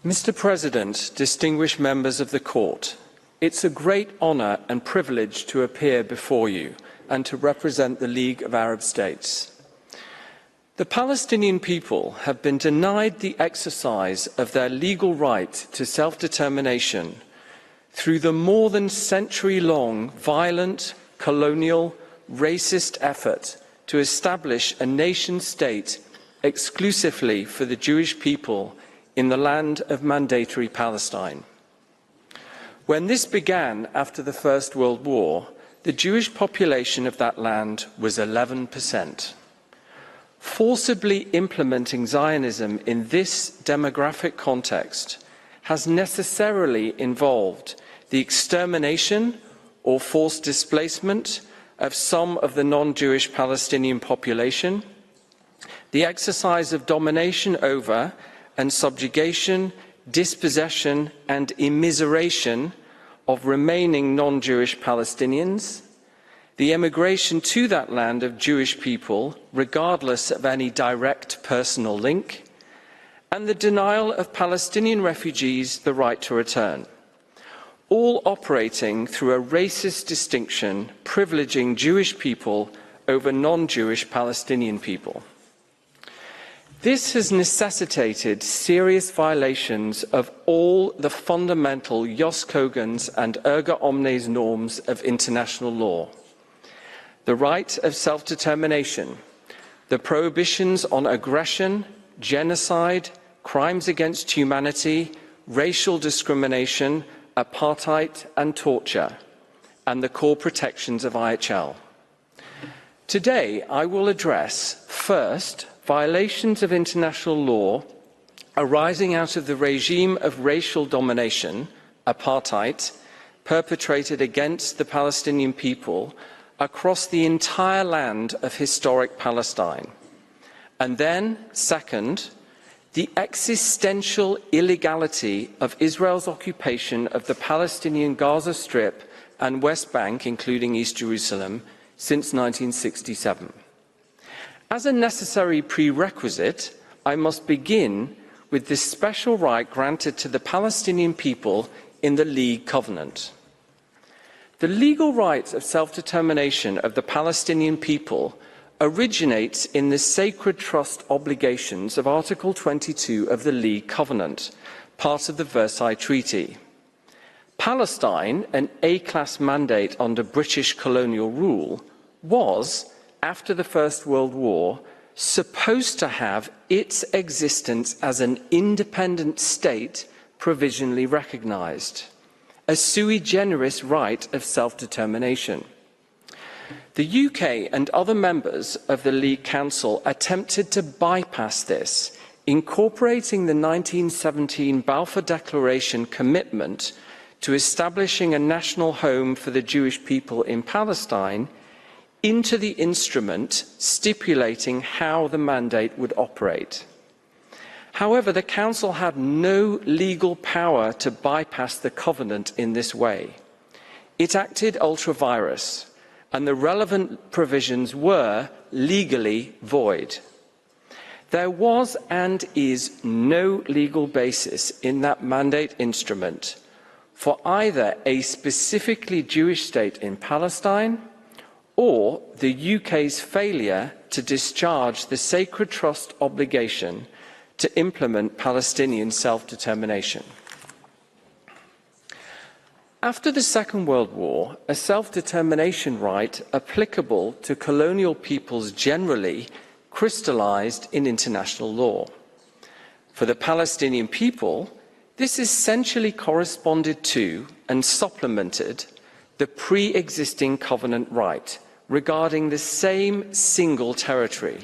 Mr. President, distinguished members of the Court, it's a great honour and privilege to appear before you and to represent the League of Arab States. The Palestinian people have been denied the exercise of their legal right to self-determination through the more than century-long violent, colonial, racist effort to establish a nation-state exclusively for the Jewish people in the land of mandatory Palestine. When this began after the First World War, the Jewish population of that land was 11%. Forcibly implementing Zionism in this demographic context has necessarily involved the extermination or forced displacement of some of the non-Jewish Palestinian population, the exercise of domination over and subjugation, dispossession and immiseration of remaining non-Jewish Palestinians, the emigration to that land of Jewish people, regardless of any direct personal link, and the denial of Palestinian refugees the right to return, all operating through a racist distinction privileging Jewish people over non-Jewish Palestinian people. This has necessitated serious violations of all the fundamental Jus Cogens and erga omnes norms of international law. The right of self-determination, the prohibitions on aggression, genocide, crimes against humanity, racial discrimination, apartheid and torture, and the core protections of IHL. Today, I will address, first, violations of international law arising out of the regime of racial domination, apartheid, perpetrated against the Palestinian people across the entire land of historic Palestine. And then, second, the existential illegality of Israel's occupation of the Palestinian Gaza Strip and West Bank, including East Jerusalem, since 1967. As a necessary prerequisite, I must begin with this special right granted to the Palestinian people in the League Covenant. The legal right of self-determination of the Palestinian people originates in the sacred trust obligations of Article 22 of the League Covenant, part of the Versailles Treaty. Palestine, an A-class mandate under British colonial rule, was, after the First World War, supposed to have its existence as an independent state provisionally recognised, a sui generis right of self-determination. The UK and other members of the League Council attempted to bypass this, incorporating the 1917 Balfour Declaration commitment to establishing a national home for the Jewish people in Palestine into the instrument stipulating how the mandate would operate. However, the Council had no legal power to bypass the covenant in this way. It acted ultra vires, and the relevant provisions were legally void. There was and is no legal basis in that mandate instrument for either a specifically Jewish state in Palestine or the UK's failure to discharge the sacred trust obligation to implement Palestinian self-determination. After the Second World War, a self-determination right applicable to colonial peoples generally crystallized in international law. For the Palestinian people, this essentially corresponded to and supplemented the pre-existing covenant right regarding the same single territory.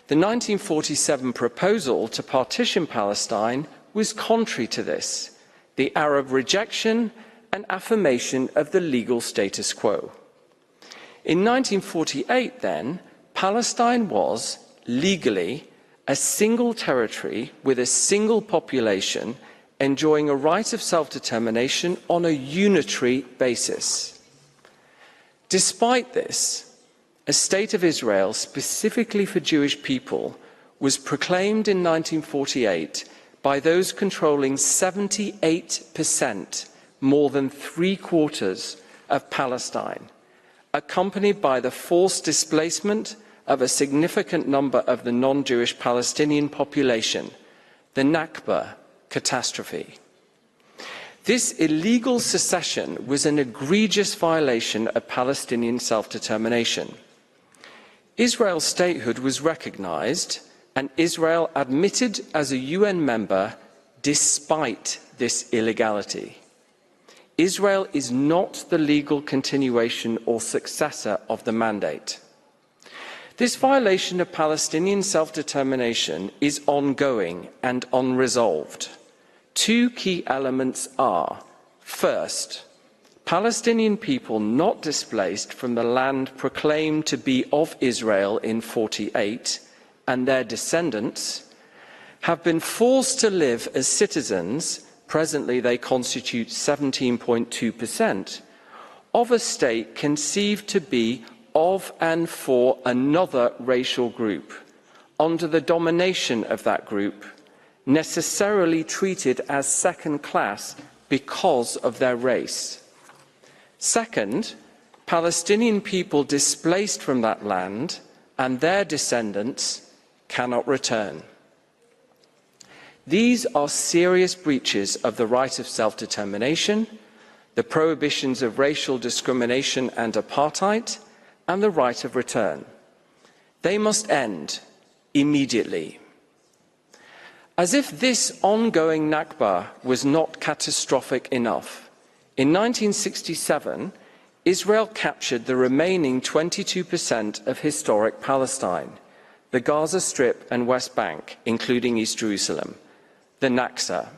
The 1947 proposal to partition Palestine was contrary to this, the Arab rejection and affirmation of the legal status quo. In 1948, then, Palestine was, legally, a single territory with a single population enjoying a right of self-determination on a unitary basis. Despite this, a state of Israel specifically for Jewish people was proclaimed in 1948 by those controlling 78%, more than 3/4 of Palestine, accompanied by the forced displacement of a significant number of the non-Jewish Palestinian population, the Nakba catastrophe. This illegal secession was an egregious violation of Palestinian self-determination. Israel's statehood was recognized, and Israel admitted as a UN member despite this illegality. Israel is not the legal continuation or successor of the mandate. This violation of Palestinian self-determination is ongoing and unresolved. Two key elements are, first, Palestinian people not displaced from the land proclaimed to be of Israel in 1948 and their descendants have been forced to live as citizens, presently they constitute 17.2%, of a state conceived to be of and for another racial group, under the domination of that group, necessarily treated as second class because of their race. Second, Palestinian people displaced from that land and their descendants cannot return. These are serious breaches of the right of self-determination, the prohibitions of racial discrimination and apartheid, and the right of return. They must end immediately. As if this ongoing Nakba was not catastrophic enough, in 1967, Israel captured the remaining 22% of historic Palestine, the Gaza Strip and West Bank, including East Jerusalem, the Nakba.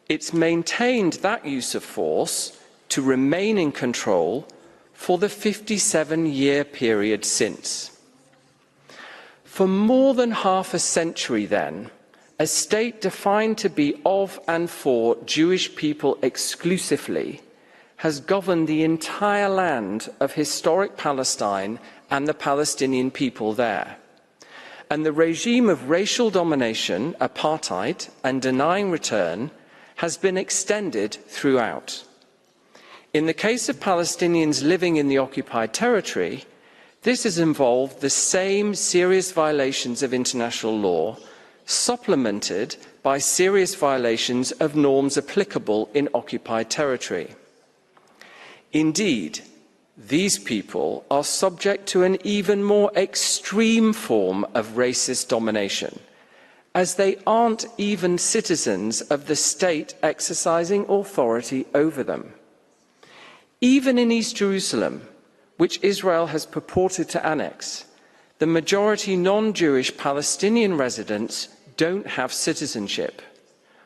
It's maintained that use of force to remain in control for the 57-year period since. For more than half a century then, a state defined to be of and for Jewish people exclusively has governed the entire land of historic Palestine and the Palestinian people there. And the regime of racial domination, apartheid, and denying return has been extended throughout. In the case of Palestinians living in the occupied territory, this has involved the same serious violations of international law, supplemented by serious violations of norms applicable in occupied territory. Indeed, these people are subject to an even more extreme form of racist domination, as they aren't even citizens of the state exercising authority over them. Even in East Jerusalem, which Israel has purported to annex, the majority non-Jewish Palestinian residents don't have citizenship,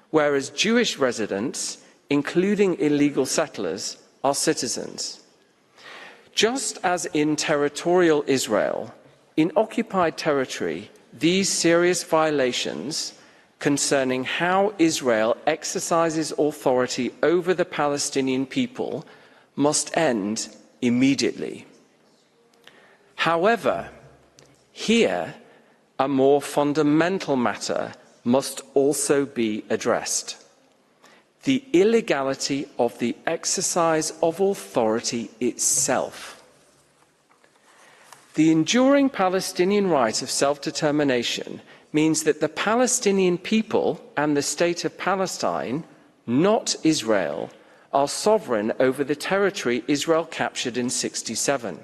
whereas Jewish residents, including illegal settlers, are citizens. Just as in territorial Israel, in occupied territory, these serious violations concerning how Israel exercises authority over the Palestinian people must end immediately. However, here, a more fundamental matter must also be addressed: the illegality of the exercise of authority itself. The enduring Palestinian right of self-determination means that the Palestinian people and the state of Palestine, not Israel, are sovereign over the territory Israel captured in 1967.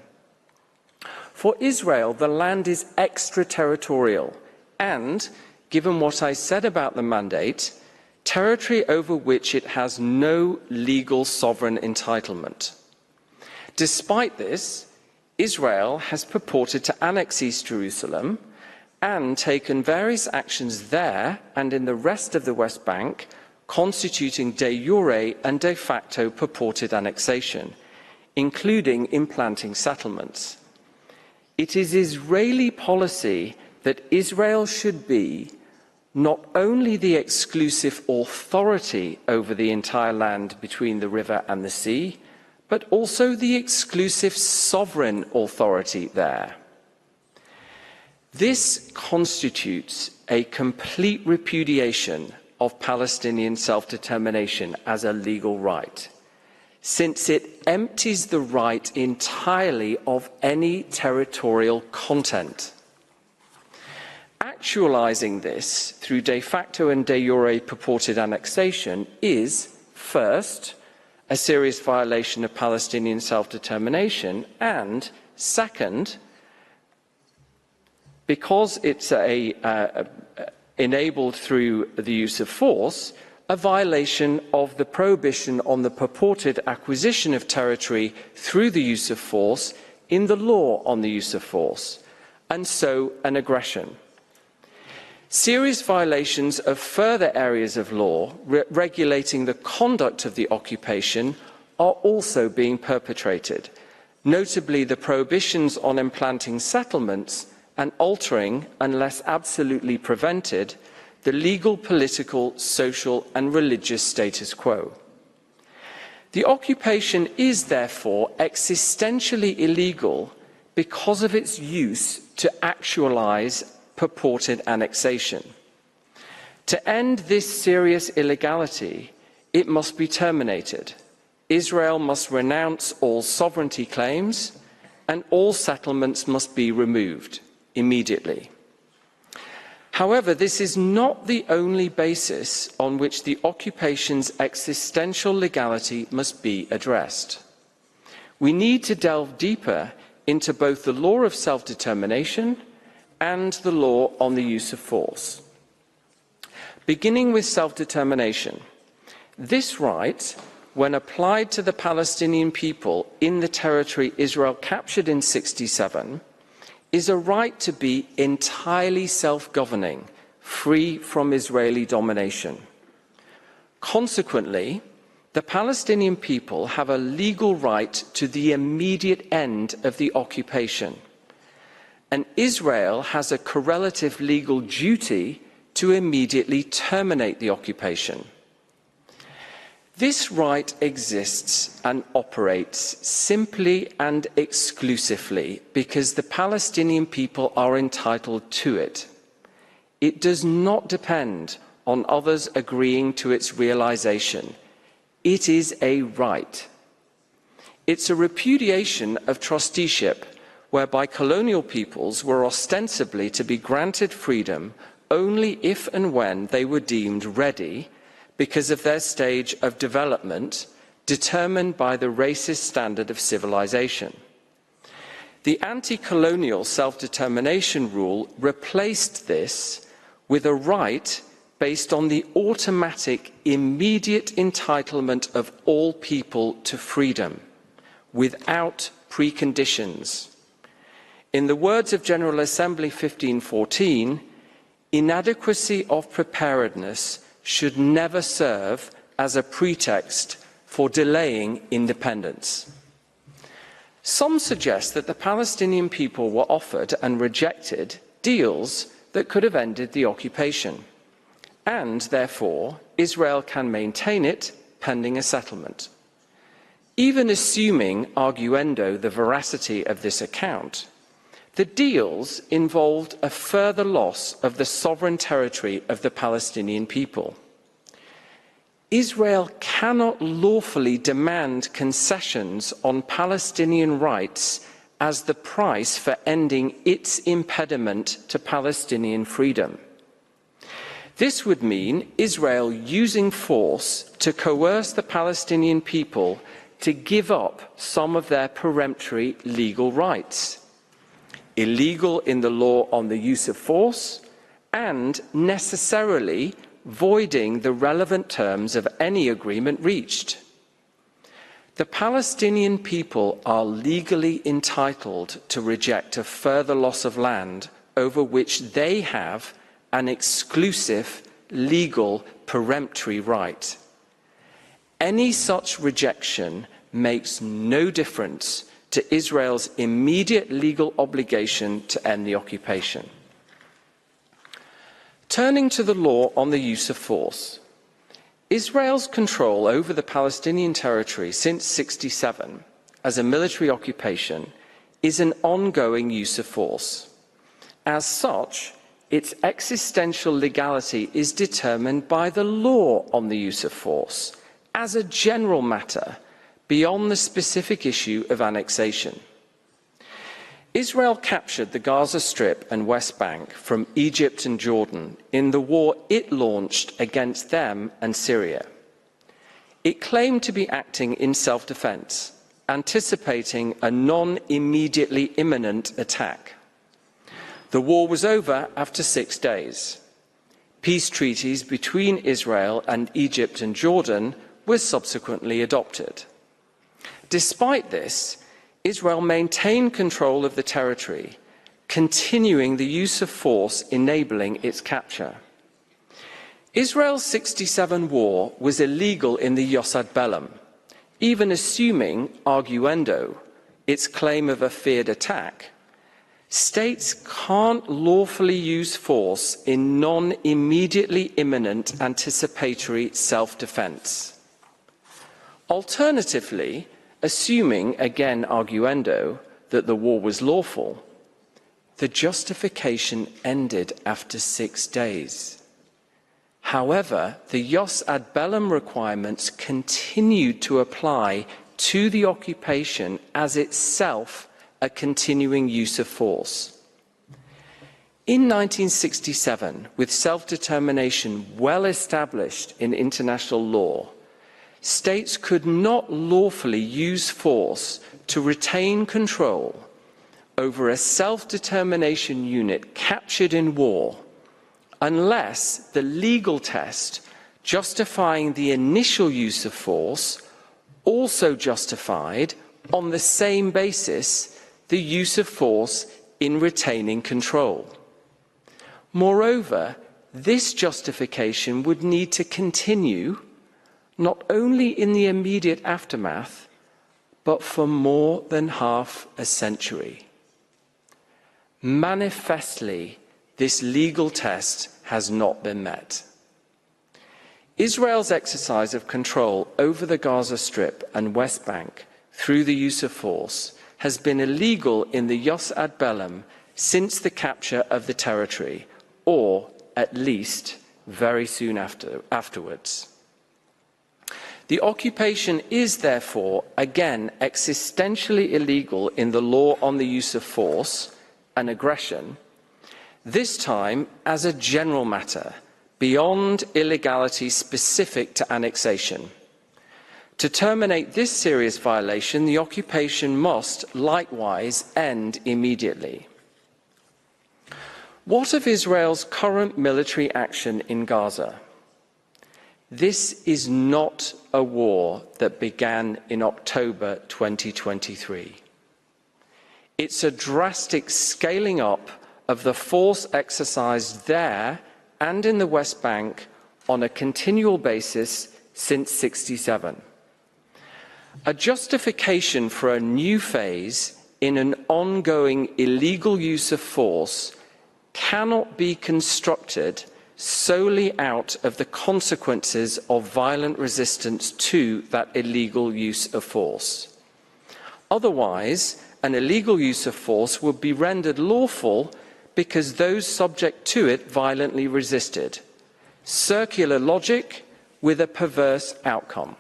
For Israel, the land is extraterritorial and, given what I said about the mandate, territory over which it has no legal sovereign entitlement. Despite this, Israel has purported to annex East Jerusalem and taken various actions there and in the rest of the West Bank, constituting de jure and de facto purported annexation, including implanting settlements. It is Israeli policy that Israel should be not only the exclusive authority over the entire land between the river and the sea, but also the exclusive sovereign authority there. This constitutes a complete repudiation of Palestinian self-determination as a legal right, since it empties the right entirely of any territorial content. Actualizing this through de facto and de jure purported annexation is, first, a serious violation of Palestinian self-determination, and second, because it's enabled through the use of force, a violation of the prohibition on the purported acquisition of territory through the use of force in the law on the use of force, and so an aggression. Serious violations of further areas of law regulating the conduct of the occupation are also being perpetrated, notably the prohibitions on implanting settlements and altering, unless absolutely prevented, the legal, political, social and religious status quo. The occupation is therefore existentially illegal because of its use to actualize purported annexation. To end this serious illegality, it must be terminated. Israel must renounce all sovereignty claims and all settlements must be removed immediately. However, this is not the only basis on which the occupation's existential legality must be addressed. We need to delve deeper into both the law of self-determination and the law on the use of force. Beginning with self-determination, this right, when applied to the Palestinian people in the territory Israel captured in '67, is a right to be entirely self-governing, free from Israeli domination. Consequently, the Palestinian people have a legal right to the immediate end of the occupation, and Israel has a correlative legal duty to immediately terminate the occupation. This right exists and operates simply and exclusively because the Palestinian people are entitled to it. It does not depend on others agreeing to its realization. It is a right. It's a repudiation of trusteeship, whereby colonial peoples were ostensibly to be granted freedom only if and when they were deemed ready because of their stage of development determined by the racist standard of civilization. The anti-colonial self-determination rule replaced this with a right based on the automatic, immediate entitlement of all people to freedom, without preconditions. In the words of General Assembly 1514, inadequacy of preparedness should never serve as a pretext for delaying independence. Some suggest that the Palestinian people were offered and rejected deals that could have ended the occupation, and therefore Israel can maintain it pending a settlement. Even assuming arguendo the veracity of this account, the deals involved a further loss of the sovereign territory of the Palestinian people. Israel cannot lawfully demand concessions on Palestinian rights as the price for ending its impediment to Palestinian freedom. This would mean Israel using force to coerce the Palestinian people to give up some of their peremptory legal rights, illegal in the law on the use of force, and necessarily voiding the relevant terms of any agreement reached. The Palestinian people are legally entitled to reject a further loss of land over which they have an exclusive legal peremptory right. Any such rejection makes no difference to Israel's immediate legal obligation to end the occupation. Turning to the law on the use of force, Israel's control over the Palestinian territory since '67 as a military occupation is an ongoing use of force. As such, its existential legality is determined by the law on the use of force, as a general matter, beyond the specific issue of annexation. Israel captured the Gaza Strip and West Bank from Egypt and Jordan in the war it launched against them and Syria. It claimed to be acting in self-defense, anticipating a non-immediately imminent attack. The war was over after 6 days. Peace treaties between Israel and Egypt and Jordan were subsequently adopted. Despite this, Israel maintained control of the territory, continuing the use of force enabling its capture. Israel's 67 war was illegal in the Jus ad bellum, even assuming, arguendo, its claim of a feared attack. States can't lawfully use force in non-immediately imminent anticipatory self-defense. Alternatively, assuming, again arguendo, that the war was lawful, the justification ended after 6 days. However, the Jus ad bellum requirements continued to apply to the occupation as itself a continuing use of force. In 1967, with self-determination well established in international law, states could not lawfully use force to retain control over a self-determination unit captured in war unless the legal test justifying the initial use of force also justified, on the same basis, the use of force in retaining control. Moreover, this justification would need to continue not only in the immediate aftermath, but for more than half a century. Manifestly, this legal test has not been met. Israel's exercise of control over the Gaza Strip and West Bank through the use of force has been illegal in the Jus ad bellum since the capture of the territory, or at least very soon afterwards. The occupation is therefore, again, existentially illegal in the law on the use of force and aggression, this time as a general matter, beyond illegality specific to annexation. To terminate this serious violation, the occupation must likewise end immediately. What of Israel's current military action in Gaza? This is not a war that began in October 2023. It's a drastic scaling up of the force exercised there and in the West Bank on a continual basis since '67. A justification for a new phase in an ongoing illegal use of force cannot be constructed solely out of the consequences of violent resistance to that illegal use of force. Otherwise, an illegal use of force would be rendered lawful because those subject to it violently resisted. Circular logic with a perverse outcome.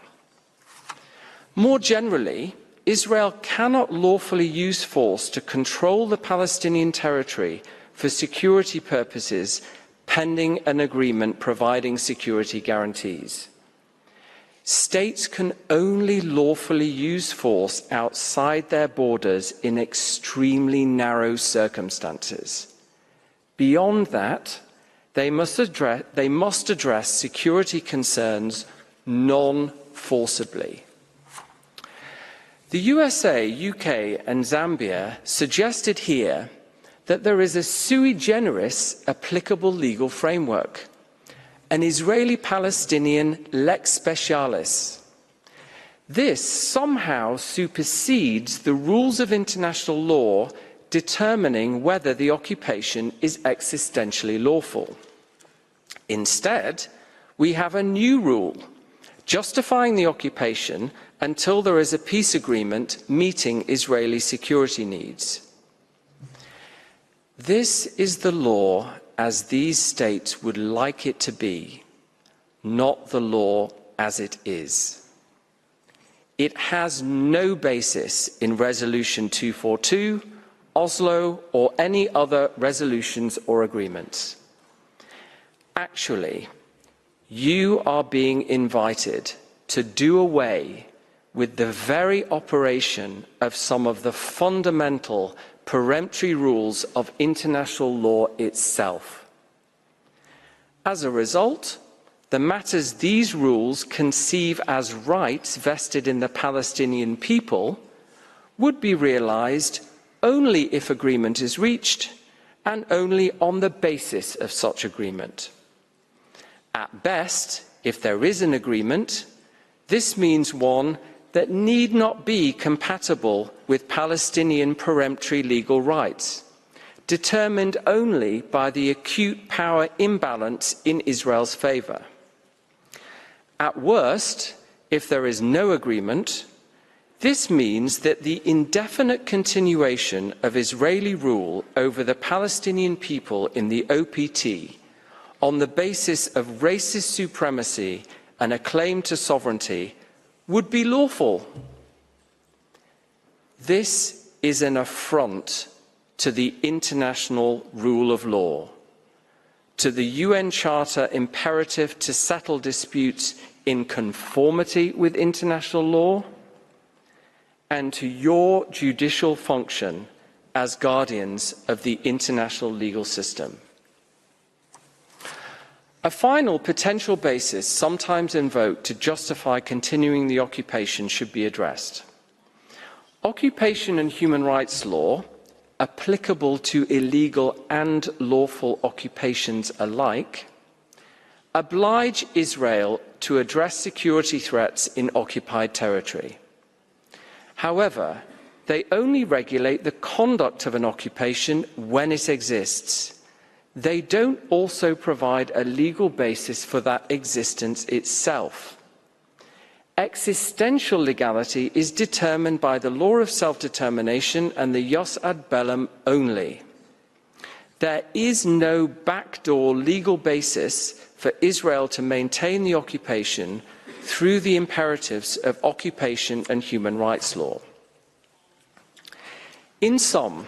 More generally, Israel cannot lawfully use force to control the Palestinian territory for security purposes pending an agreement providing security guarantees. States can only lawfully use force outside their borders in extremely narrow circumstances. Beyond that, they must address security concerns non-forcibly. The USA, UK, and Zambia suggested here that there is a sui generis applicable legal framework, an Israeli-Palestinian lex specialis. This somehow supersedes the rules of international law determining whether the occupation is existentially lawful. Instead, we have a new rule justifying the occupation until there is a peace agreement meeting Israeli security needs. This is the law as these states would like it to be, not the law as it is. It has no basis in Resolution 242, Oslo, or any other resolutions or agreements. Actually, you are being invited to do away with the very operation of some of the fundamental peremptory rules of international law itself. As a result, the matters these rules conceive as rights vested in the Palestinian people would be realized only if agreement is reached and only on the basis of such agreement. At best, if there is an agreement, this means one that need not be compatible with Palestinian peremptory legal rights, determined only by the acute power imbalance in Israel's favor. At worst, if there is no agreement, this means that the indefinite continuation of Israeli rule over the Palestinian people in the OPT on the basis of racist supremacy and a claim to sovereignty would be lawful. This is an affront to the international rule of law, to the UN Charter imperative to settle disputes in conformity with international law, and to your judicial function as guardians of the international legal system. A final potential basis sometimes invoked to justify continuing the occupation should be addressed. Occupation and human rights law, applicable to illegal and lawful occupations alike, oblige Israel to address security threats in occupied territory. However, they only regulate the conduct of an occupation when it exists. They don't also provide a legal basis for that existence itself. Existential legality is determined by the law of self-determination and the jus ad bellum only. There is no backdoor legal basis for Israel to maintain the occupation through the imperatives of occupation and human rights law. In sum,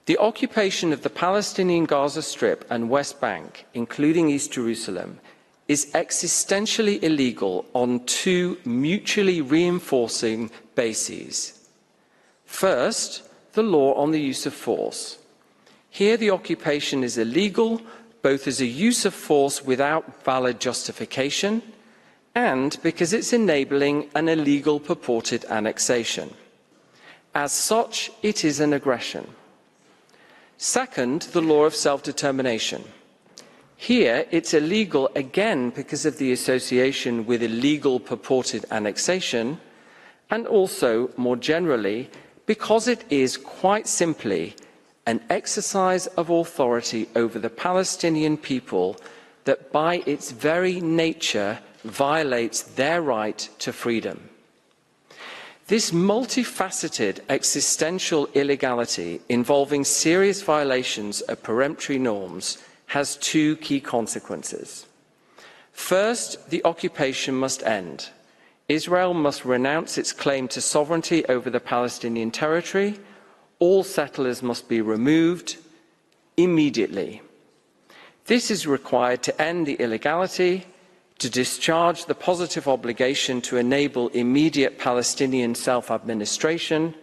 the occupation of the Palestinian Gaza Strip and West Bank, including East Jerusalem, is existentially illegal on two mutually reinforcing bases. First, the law on the use of force. Here the occupation is illegal both as a use of force without valid justification and because it's enabling an illegal purported annexation. As such, it is an aggression. Second, the law of self-determination. Here, it's illegal again because of the association with illegal purported annexation, and also, more generally, because it is quite simply an exercise of authority over the Palestinian people that by its very nature violates their right to freedom. This multifaceted existential illegality involving serious violations of peremptory norms has two key consequences. First, the occupation must end. Israel must renounce its claim to sovereignty over the Palestinian territory. All settlers must be removed immediately. This is required to end the illegality, to discharge the positive obligation to enable immediate Palestinian self-administration,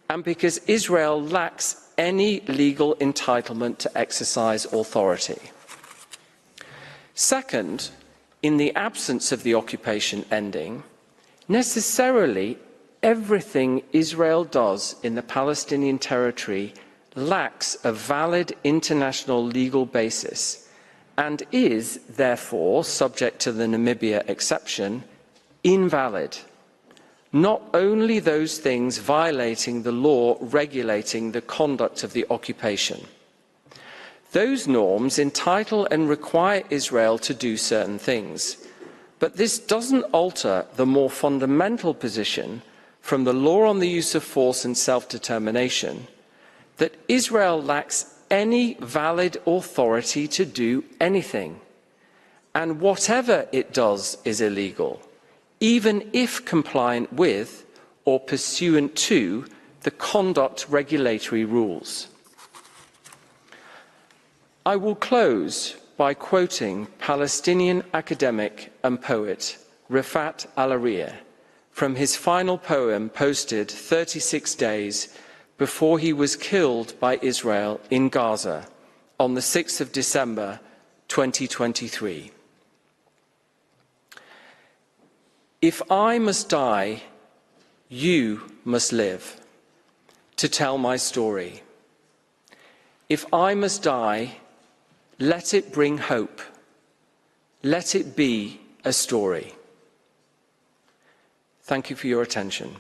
and because Israel lacks any legal entitlement to exercise authority. Second, in the absence of the occupation ending, necessarily everything Israel does in the Palestinian territory lacks a valid international legal basis and is, therefore, subject to the Namibia exception, invalid. Not only those things violating the law regulating the conduct of the occupation. Those norms entitle and require Israel to do certain things, but this doesn't alter the more fundamental position from the law on the use of force and self-determination that Israel lacks any valid authority to do anything, and whatever it does is illegal, even if compliant with or pursuant to the conduct regulatory rules. I will close by quoting Palestinian academic and poet Rifat al-Arya from his final poem posted 36 days before he was killed by Israel in Gaza on the 6th of December 2023. If I must die, you must live to tell my story. If I must die, let it bring hope. Let it be a story. Thank you for your attention.